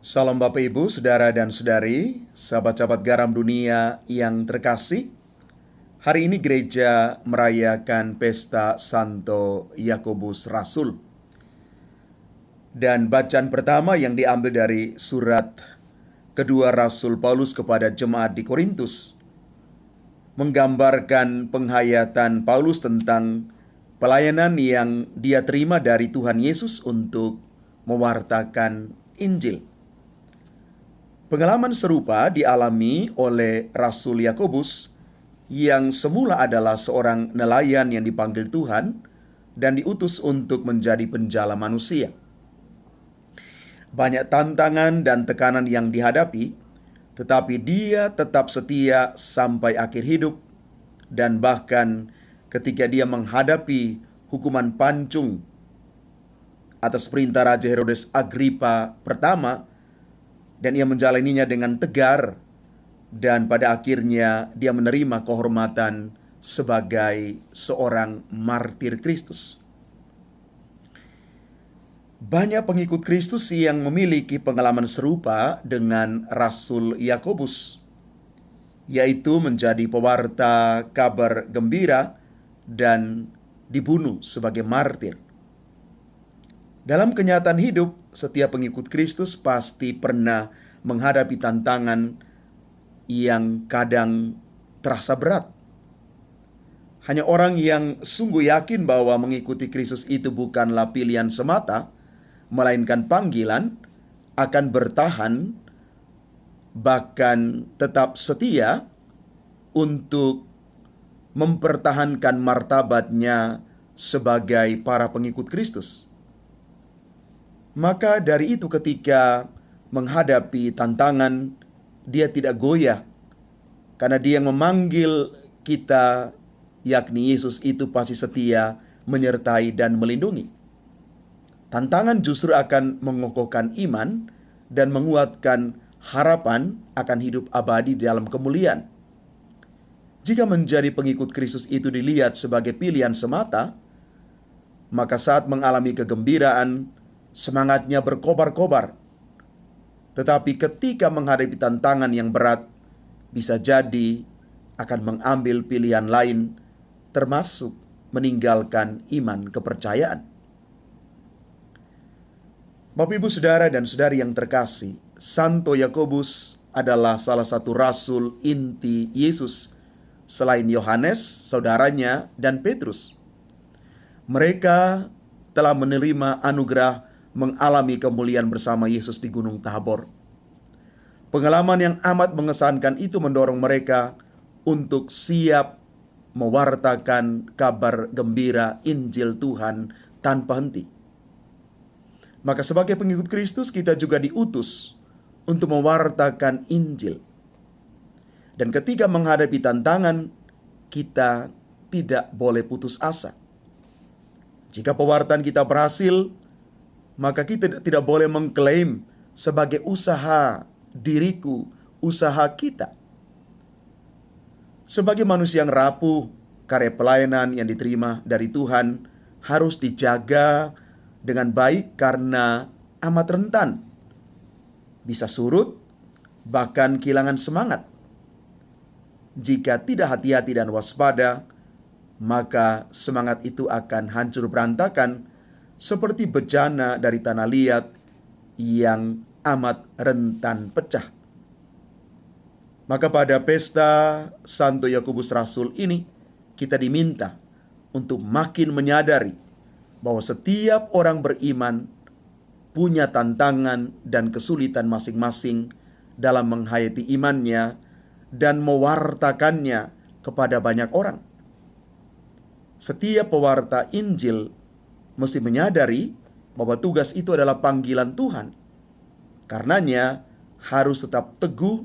Salam Bapak Ibu, Saudara dan Saudari, sahabat-sahabat garam dunia yang terkasih. Hari ini gereja merayakan pesta Santo Yakobus Rasul. Dan bacaan pertama yang diambil dari surat kedua Rasul Paulus kepada jemaat di Korintus menggambarkan penghayatan Paulus tentang pelayanan yang dia terima dari Tuhan Yesus untuk mewartakan Injil. Pengalaman serupa dialami oleh Rasul Yakobus yang semula adalah seorang nelayan yang dipanggil Tuhan dan diutus untuk menjadi penjala manusia. Banyak tantangan dan tekanan yang dihadapi, tetapi dia tetap setia sampai akhir hidup, dan bahkan ketika dia menghadapi hukuman pancung atas perintah Raja Herodes Agripa pertama, dan ia menjalaninya dengan tegar, dan pada akhirnya dia menerima kehormatan sebagai seorang martir Kristus. Banyak pengikut Kristus yang memiliki pengalaman serupa dengan Rasul Yakobus, yaitu menjadi pewarta kabar gembira dan dibunuh sebagai martir. Dalam kenyataan hidup, setiap pengikut Kristus pasti pernah menghadapi tantangan yang kadang terasa berat. Hanya orang yang sungguh yakin bahwa mengikuti Kristus itu bukanlah pilihan semata, melainkan panggilan, akan bertahan, bahkan tetap setia untuk mempertahankan martabatnya sebagai para pengikut Kristus. Maka dari itu ketika menghadapi tantangan, dia tidak goyah, karena dia yang memanggil kita, yakni Yesus, itu pasti setia, menyertai dan melindungi. Tantangan justru akan mengokohkan iman dan menguatkan harapan akan hidup abadi di dalam kemuliaan. Jika menjadi pengikut Kristus itu dilihat sebagai pilihan semata, maka saat mengalami kegembiraan, semangatnya berkobar-kobar. Tetapi ketika menghadapi tantangan yang berat, bisa jadi akan mengambil pilihan lain, termasuk meninggalkan iman kepercayaan. Bapak, Ibu, Saudara dan Saudari yang terkasih, Santo Yakobus adalah salah satu rasul inti Yesus selain Yohanes, saudaranya, dan Petrus. Mereka telah menerima anugerah mengalami kemuliaan bersama Yesus di Gunung Tabor. Pengalaman yang amat mengesankan itu mendorong mereka untuk siap mewartakan kabar gembira Injil Tuhan tanpa henti. Maka sebagai pengikut Kristus, kita juga diutus untuk mewartakan Injil. Dan ketika menghadapi tantangan, kita tidak boleh putus asa. Jika pewartaan kita berhasil, maka kita tidak boleh mengklaim sebagai usaha diriku, usaha kita. Sebagai manusia yang rapuh, karya pelayanan yang diterima dari Tuhan harus dijaga dengan baik karena amat rentan. Bisa surut, bahkan kehilangan semangat. Jika tidak hati-hati dan waspada, maka semangat itu akan hancur berantakan seperti bejana dari tanah liat yang amat rentan pecah. Maka pada pesta Santo Yakobus Rasul ini, kita diminta untuk makin menyadari bahwa setiap orang beriman punya tantangan dan kesulitan masing-masing dalam menghayati imannya dan mewartakannya kepada banyak orang. Setiap pewarta Injil mesti menyadari bahwa tugas itu adalah panggilan Tuhan. Karenanya harus tetap teguh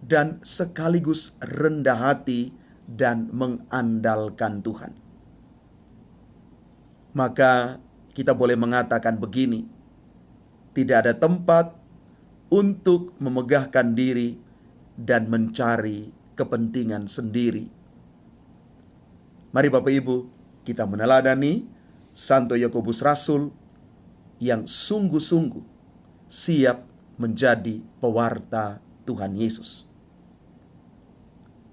dan sekaligus rendah hati dan mengandalkan Tuhan. Maka kita boleh mengatakan begini: tidak ada tempat untuk memegahkan diri dan mencari kepentingan sendiri. Mari Bapak Ibu, kita meneladani Santo Yakobus Rasul yang sungguh-sungguh siap menjadi pewarta Tuhan Yesus.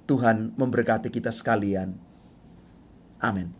Tuhan memberkati kita sekalian. Amin.